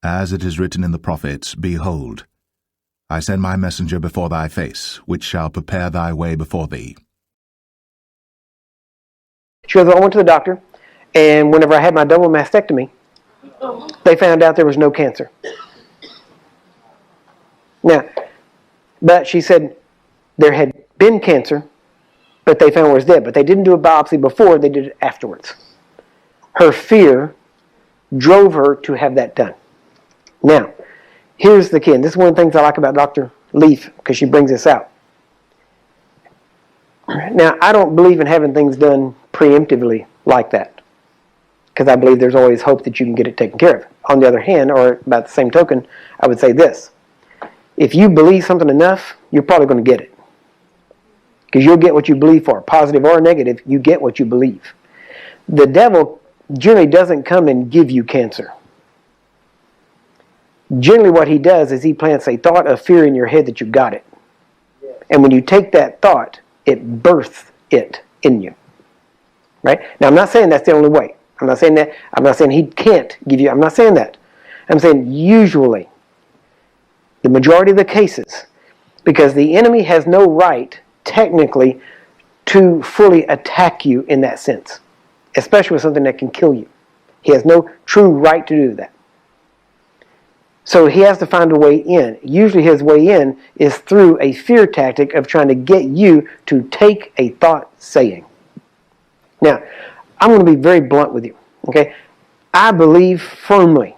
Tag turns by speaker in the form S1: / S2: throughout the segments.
S1: As it is written in the prophets, Behold, I send my messenger before thy face, which shall prepare thy way before thee.
S2: She goes, I went to the doctor, and whenever I had my double mastectomy, they found out there was no cancer. Now, but she said there had been cancer, but they found it was dead. But they didn't do a biopsy before, they did it afterwards. Her fear drove her to have that done. Now, here's the key, and this is one of the things I like about Dr. Leaf, because she brings this out. Now, I don't believe in having things done preemptively like that, because I believe there's always hope that you can get it taken care of. On the other hand, or about the same token, I would say this. If you believe something enough, you're probably going to get it. Because you'll get what you believe for. Positive or negative, you get what you believe. The devil generally doesn't come and give you cancer. Generally what he does is he plants a thought of fear in your head that you got it. And when you take that thought, it births it in you. Right? Now I'm not saying that's the only way. I'm not saying that. I'm not saying he can't give you. I'm not saying that. I'm saying usually, the majority of the cases, because the enemy has no right, technically, to fully attack you in that sense, especially with something that can kill you. He has no true right to do that. So he has to find a way in. Usually his way in is through a fear tactic of trying to get you to take a thought saying. Now, I'm going to be very blunt with you. Okay? I believe firmly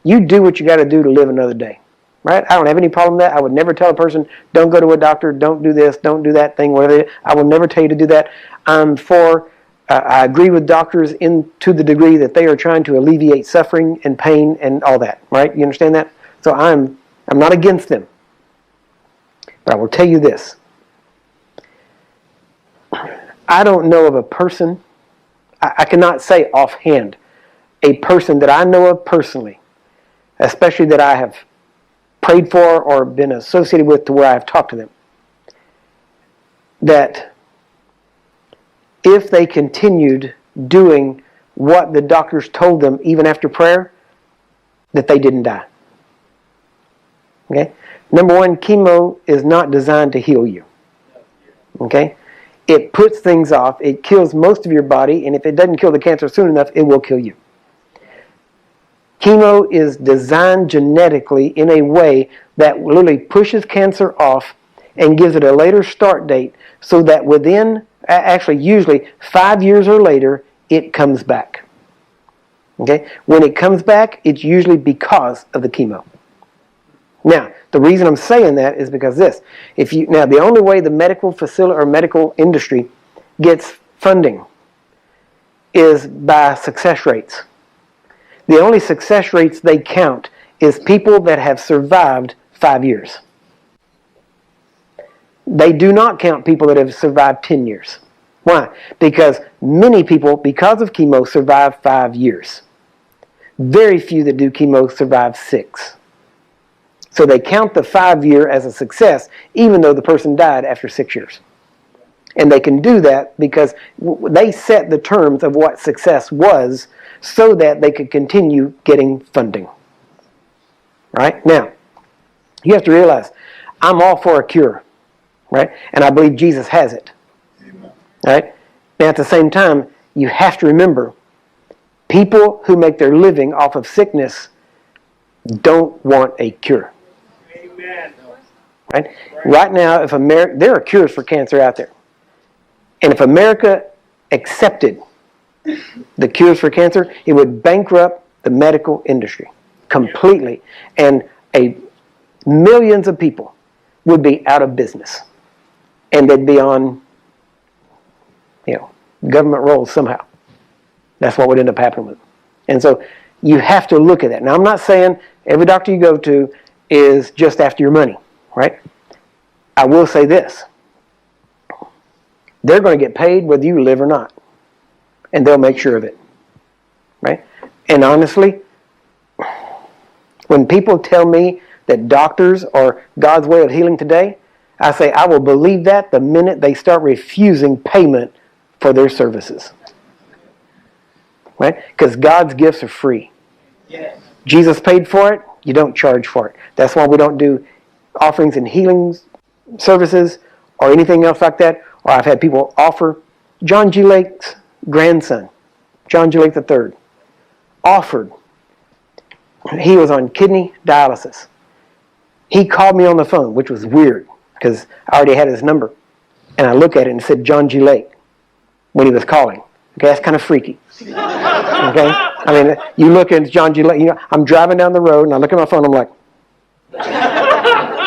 S2: you do what you got to do to live another day. Right? I don't have any problem with that. I would never tell a person, don't go to a doctor, don't do this, don't do that thing, whatever. I will never tell you to do that. I agree with doctors to the degree that they are trying to alleviate suffering and pain and all that. Right? You understand that? So I'm not against them. But I will tell you this. I don't know of a person, I cannot say offhand, a person that I know of personally, especially that I have prayed for or been associated with to where I've talked to them, that if they continued doing what the doctors told them even after prayer, that they didn't die. Okay? Number one, chemo is not designed to heal you. Okay? It puts things off, it kills most of your body, and if it doesn't kill the cancer soon enough, it will kill you. Chemo is designed genetically in a way that literally pushes cancer off and gives it a later start date so that within, actually usually 5 years or later, it comes back. Okay? When it comes back, it's usually because of the chemo. Now, the reason I'm saying that is because this. Now, the only way the medical facility or medical industry gets funding is by success rates. The only success rates they count is people that have survived 5 years. They do not count people that have survived 10 years. Why? Because many people, because of chemo, survive 5 years. Very few that do chemo survive 6. So they count the 5 year as a success, even though the person died after 6 years. And they can do that because they set the terms of what success was so that they could continue getting funding. Right? Now, you have to realize, I'm all for a cure. Right? And I believe Jesus has it. Amen. Right? Now, at the same time, you have to remember, people who make their living off of sickness don't want a cure. Amen. Right? Right now, there are cures for cancer out there. And if America accepted the cures for cancer, it would bankrupt the medical industry completely. And millions of people would be out of business. And they'd be on, government rolls somehow. That's what would end up happening with them. And so you have to look at that. Now, I'm not saying every doctor you go to is just after your money, right? I will say this. They're going to get paid whether you live or not. And they'll make sure of it, right? And honestly, when people tell me that doctors are God's way of healing today, I say I will believe that the minute they start refusing payment for their services. Right? Because God's gifts are free. Yes. Jesus paid for it. You don't charge for it. That's why we don't do offerings and healing services or anything else like that. Or I've had people offer. John G. Lake's grandson, John G. Lake III, offered. He was on kidney dialysis. He called me on the phone, which was weird because I already had his number. And I look at it and it said John G. Lake when he was calling. Okay, that's kind of freaky. Okay? I mean, you look at John G. Lake, you know, I'm driving down the road and I look at my phone, I'm like,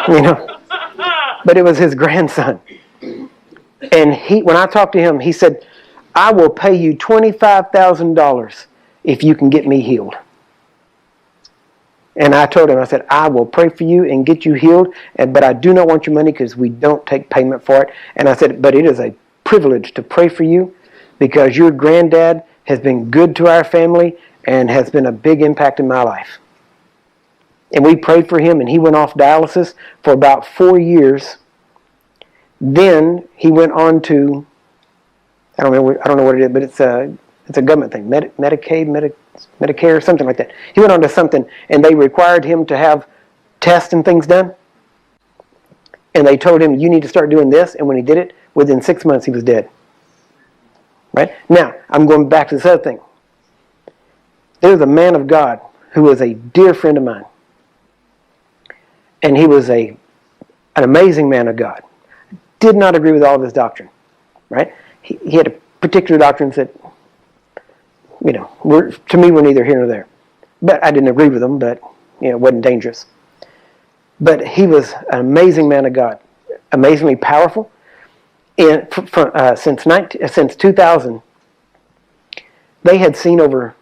S2: you know. But it was his grandson. And when I talked to him, he said, I will pay you $25,000 if you can get me healed. And I told him, I said, I will pray for you and get you healed, but I do not want your money because we don't take payment for it. And I said, but it is a privilege to pray for you because your granddad has been good to our family and has been a big impact in my life. And we prayed for him, and he went off dialysis for about 4 years. Then he went on to, I don't know what it is, but it's a government thing, Medicaid, Medicare, something like that. He went on to something, and they required him to have tests and things done. And they told him, you need to start doing this. And when he did it, within 6 months, he was dead. Right? Now, I'm going back to this other thing. There's a man of God who was a dear friend of mine. And he was an amazing man of God. Did not agree with all of his doctrine. Right? He had a particular doctrine that, you know, to me, we're neither here nor there. But I didn't agree with him, but, you know, it wasn't dangerous. But he was an amazing man of God. Amazingly powerful. And since 2000, they had seen over,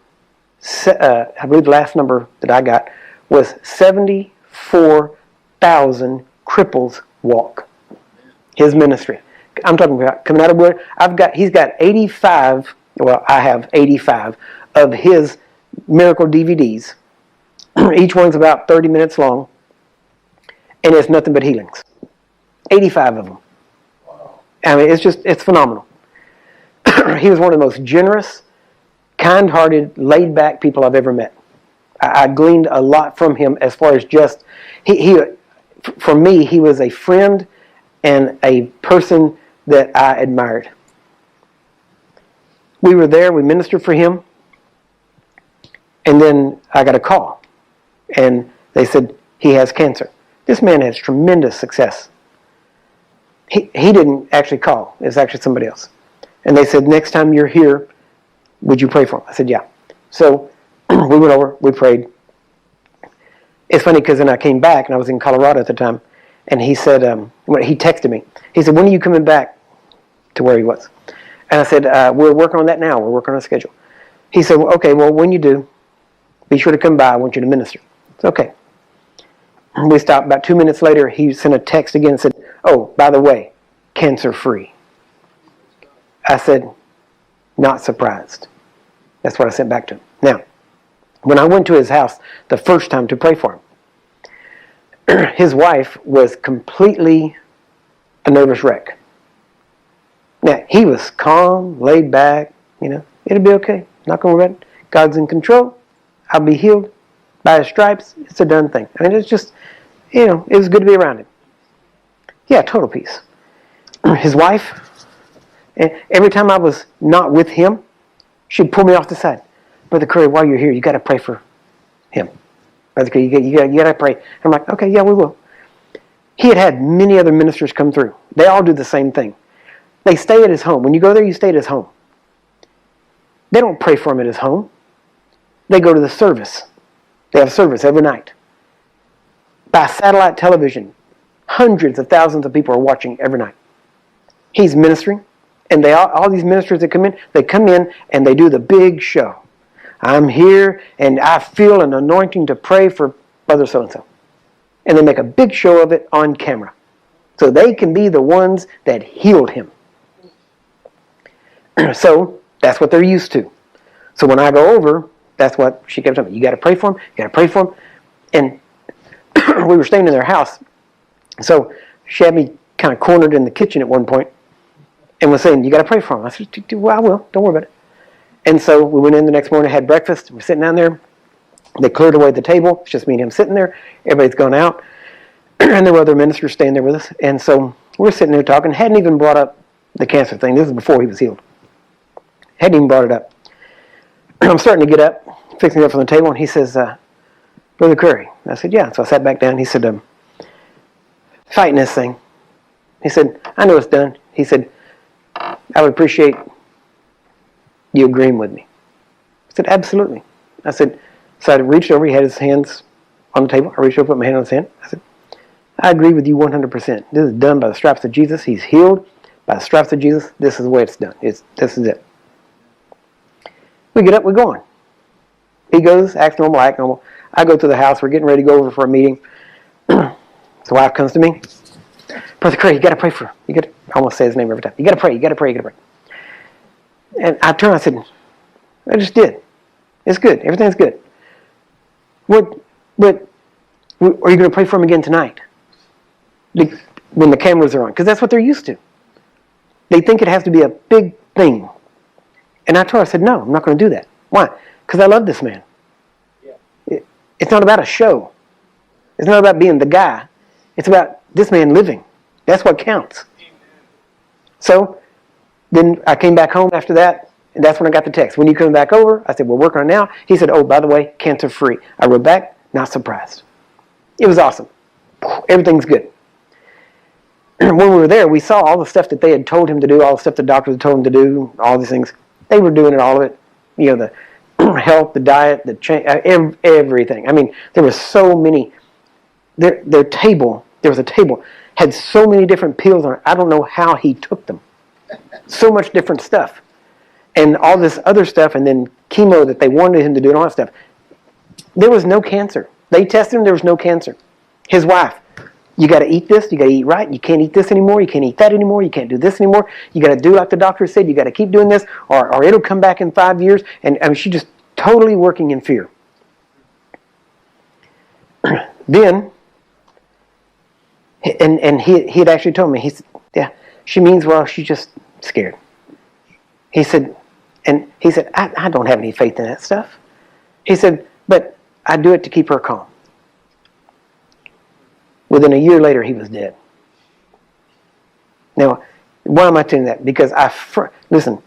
S2: I believe the last number that I got was 74,000 cripples walk. His ministry. I'm talking about coming out of where he's got 85, well, I have 85 of his miracle DVDs. Each one's about 30 minutes long. And it's nothing but healings. 85 of them. I mean, it's phenomenal. He was one of the most generous, kind-hearted, laid-back people I've ever met. I gleaned a lot from him as far as just, for me, he was a friend and a person that I admired. We were there, we ministered for him, and then I got a call. And they said, he has cancer. This man has tremendous success. He didn't actually call. It was actually somebody else. And they said, next time you're here, would you pray for him? I said, yeah. So we went over, we prayed. It's funny because then I came back, and I was in Colorado at the time, and he said, he texted me. He said, when are you coming back to where he was? And I said, we're working on that now. We're working on a schedule. He said, well, okay, well, when you do, be sure to come by. I want you to minister. It's okay. We stopped. About 2 minutes later, he sent a text again and said, oh, by the way, cancer-free. I said, not surprised. That's what I sent back to him. Now, when I went to his house the first time to pray for him, his wife was completely a nervous wreck. Now, he was calm, laid back, you know, it'll be okay. Not going to worry about it. God's in control. I'll be healed by his stripes. It's a done thing. I mean, it's just, you know, it was good to be around him. Yeah, total peace. His wife, every time I was not with him, she'd pull me off the side. Brother Curry, while you're here, you got to pray for him. Brother Curry, you got to pray. I'm like, okay, yeah, we will. He had many other ministers come through. They all do the same thing. They stay at his home. When you go there, you stay at his home. They don't pray for him at his home. They go to the service. They have service every night. By satellite television, hundreds of thousands of people are watching every night. He's ministering, and all these ministers that come in, they come in and they do the big show. I'm here, and I feel an anointing to pray for Brother so-and-so. And they make a big show of it on camera. So they can be the ones that healed him. So that's what they're used to. So when I go over, that's what she kept telling me. You got to pray for him. You got to pray for him. And we were staying in their house. So she had me kind of cornered in the kitchen at one point and was saying, you got to pray for him. I said, well, I will. Don't worry about it. And so we went in the next morning, had breakfast. We're sitting down there. They cleared away the table. It's just me and him sitting there. Everybody's gone out. And there were other ministers staying there with us. And so we're sitting there talking. Hadn't even brought up the cancer thing. This is before he was healed. Hadn't even brought it up. I'm starting to get up, fixing it up from the table, and he says, Brother Curry. I said, yeah. So I sat back down. He said, fighting this thing. He said, I know it's done. He said, I would appreciate you agreeing with me. I said, absolutely. I said, so I reached over. He had his hands on the table. I reached over, put my hand on his hand. I said, I agree with you 100%. This is done by the stripes of Jesus. He's healed by the stripes of Jesus. This is the way it's done. This is it. We get up, we're going. He goes, acts normal, I act normal. I go to the house. We're getting ready to go over for a meeting. His wife comes to me. Brother Curry, you got to pray for him. I almost say his name every time. You got to pray, you got to pray, you got to pray. And I turned, I said, I just did. It's good. Everything's good. But are you going to pray for him again tonight? When the cameras are on. Because that's what they're used to. They think it has to be a big thing. And I told her, I said, no, I'm not going to do that. Why? Because I love this man. Yeah. It's not about a show. It's not about being the guy. It's about this man living. That's what counts. Amen. So then I came back home after that, and that's when I got the text. When you come back over, I said, we're working on it now. He said, oh, by the way, cancer free. I wrote back, not surprised. It was awesome. Everything's good. When we were there, we saw all the stuff that they had told him to do, all the stuff the doctors had told him to do, all these things. They were doing it, all of it. You know, the health, the diet, the everything. I mean, there were so many. There was a table, had so many different pills on it. I don't know how he took them. So much different stuff. And all this other stuff, and then chemo that they wanted him to do and all that stuff. There was no cancer. They tested him, there was no cancer. His wife, you got to eat this, you got to eat right, you can't eat this anymore, you can't eat that anymore, you can't do this anymore, you got to do like the doctor said, you got to keep doing this, or it'll come back in 5 years. And I mean, she's just totally working in fear. Then, and he had actually told me, he said, yeah, she means well, she's just scared. He said, I don't have any faith in that stuff. He said, but I do it to keep her calm. Within a year later, he was dead. Now, why am I telling that? Because listen,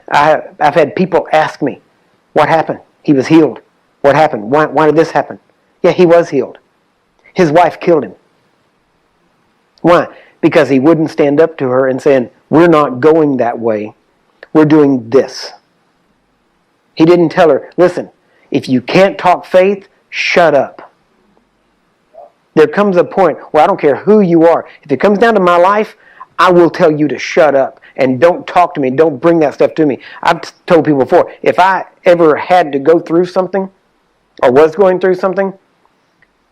S2: I've had people ask me, what happened? He was healed. What happened? Why did this happen? Yeah, he was healed. His wife killed him. Why? Because he wouldn't stand up to her and saying, we're not going that way. We're doing this. He didn't tell her, listen, if you can't talk faith, shut up. There comes a point where I don't care who you are. If it comes down to my life, I will tell you to shut up and don't talk to me. Don't bring that stuff to me. I've told people before, if I ever had to go through something or was going through something,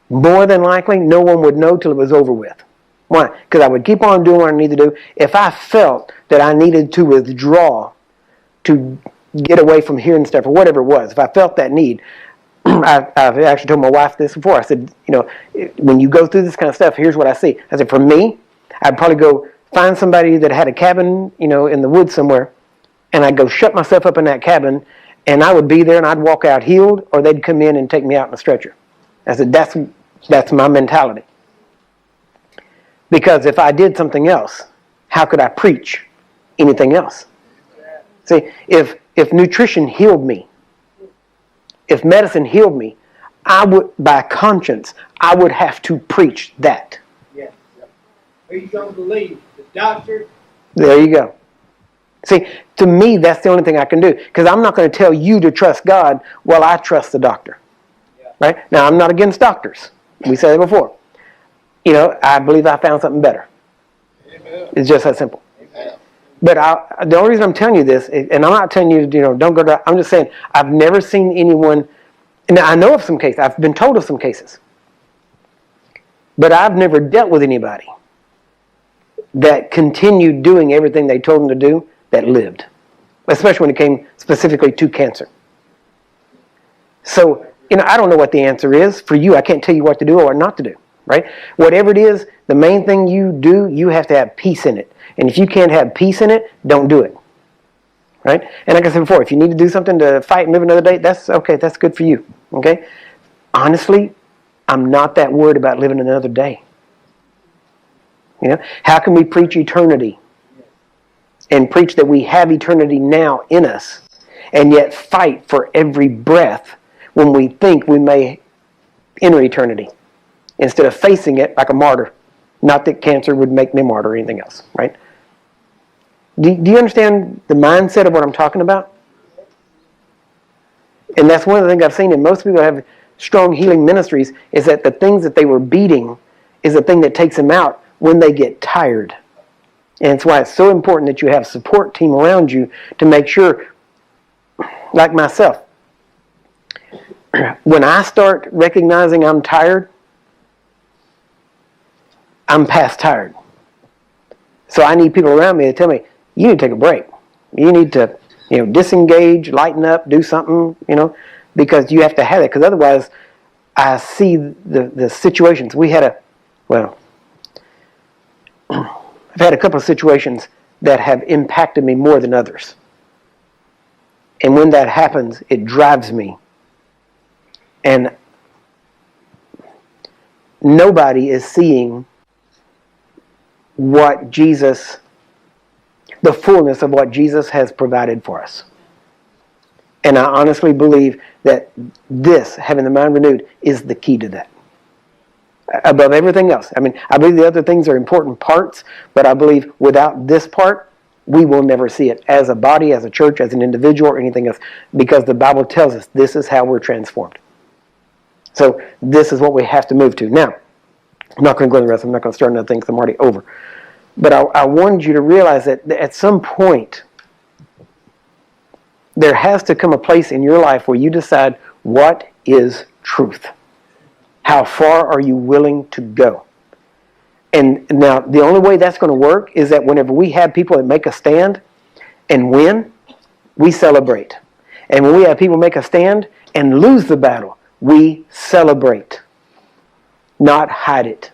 S2: more than likely no one would know till it was over with. Why? Because I would keep on doing what I need to do. If I felt that I needed to withdraw to get away from hearing stuff or whatever it was, if I felt that need, I've actually told my wife this before. I said, you know, when you go through this kind of stuff, here's what I see. I said, for me, I'd probably go find somebody that had a cabin, you know, in the woods somewhere, and I'd go shut myself up in that cabin, and I would be there, and I'd walk out healed, or they'd come in and take me out in a stretcher. I said, that's my mentality. Because if I did something else, how could I preach anything else? See, if nutrition healed me, if medicine healed me, I would, by conscience, I would have to preach that.
S3: Yes. Who you going to believe? The doctor?
S2: There you go. See, to me, that's the only thing I can do. Because I'm not going to tell you to trust God while I trust the doctor. Yeah. Right? Now, I'm not against doctors. We said it before. You know, I believe I found something better. Amen. It's just that simple. Amen. But the only reason I'm telling you this, and I'm not telling you, you know, don't go to, I'm just saying, I've never seen anyone, and I know of some cases, I've been told of some cases, but I've never dealt with anybody that continued doing everything they told them to do that lived, especially when it came specifically to cancer. So, you know, I don't know what the answer is. For you, I can't tell you what to do or not to do, right? Whatever it is, the main thing you do, you have to have peace in it. And if you can't have peace in it, don't do it, right? And like I said before, if you need to do something to fight and live another day, that's okay, that's good for you. Okay? Honestly, I'm not that worried about living another day. You know, how can we preach eternity and preach that we have eternity now in us and yet fight for every breath when we think we may enter eternity instead of facing it like a martyr? Not that cancer would make me a martyr or anything else, right? Do you understand the mindset of what I'm talking about? And that's one of the things I've seen in most people who have strong healing ministries is that the things that they were beating is the thing that takes them out when they get tired. And it's why it's so important that you have a support team around you to make sure, like myself, when I start recognizing I'm tired, I'm past tired. So I need people around me to tell me, you need to take a break. You need to, disengage, lighten up, do something, because you have to have it. Because otherwise, I see the situations. I've had a couple of situations that have impacted me more than others. And when that happens, it drives me. And nobody is seeing what Jesus, the fullness of what Jesus has provided for us. And I honestly believe that this, having the mind renewed, is the key to that. Above everything else. I mean, I believe the other things are important parts, but I believe without this part, we will never see it as a body, as a church, as an individual, or anything else, because the Bible tells us this is how we're transformed. So this is what we have to move to. Now, I'm not going to go into the rest. I'm not going to start another thing because I'm already over. But I wanted you to realize that at some point, there has to come a place in your life where you decide what is truth. How far are you willing to go? And now, the only way that's going to work is that whenever we have people that make a stand and win, we celebrate. And when we have people make a stand and lose the battle, we celebrate. Not hide it.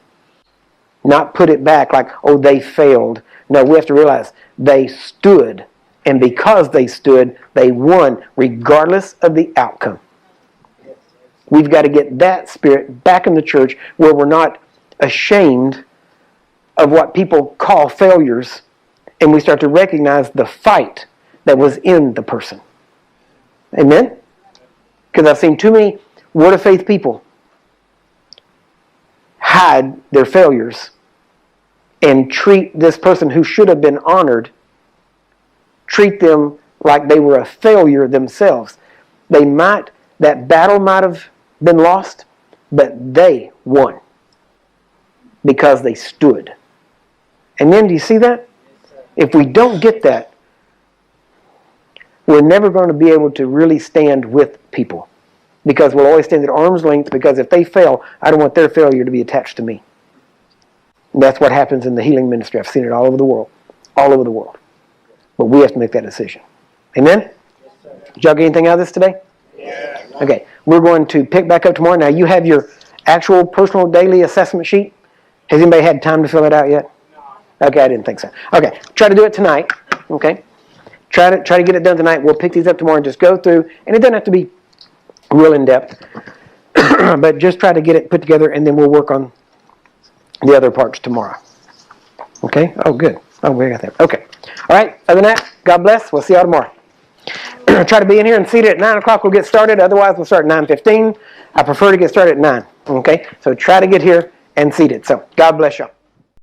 S2: Not put it back like, oh, they failed. No, we have to realize they stood. And because they stood, they won regardless of the outcome. We've got to get that spirit back in the church where we're not ashamed of what people call failures, and we start to recognize the fight that was in the person. Amen? Because I've seen too many Word of Faith people hide their failures and treat this person who should have been honored, treat them like they were a failure themselves. That battle might have been lost, but they won because they stood. Amen? Do you see that? If we don't get that, we're never going to be able to really stand with people, because we'll always stand at arm's length, because if they fail, I don't want their failure to be attached to me. And that's what happens in the healing ministry. I've seen it all over the world. All over the world. But we have to make that decision. Amen? Did y'all get anything out of this today?
S3: Yeah.
S2: Okay. We're going to pick back up tomorrow. Now, you have your actual personal daily assessment sheet. Has anybody had time to fill it out yet? No. Okay, I didn't think so. Okay. Try to do it tonight. Okay. Try to get it done tonight. We'll pick these up tomorrow and just go through. And it doesn't have to be real in-depth. But just try to get it put together, and then we'll work on the other parts tomorrow. Okay? Oh, good. Oh, we got that. Okay. All right. Other than that, God bless. We'll see y'all tomorrow. Try to be in here and seated at 9 o'clock. We'll get started. Otherwise, we'll start at 9:15. I prefer to get started at 9. Okay? So try to get here and seated. So God bless y'all.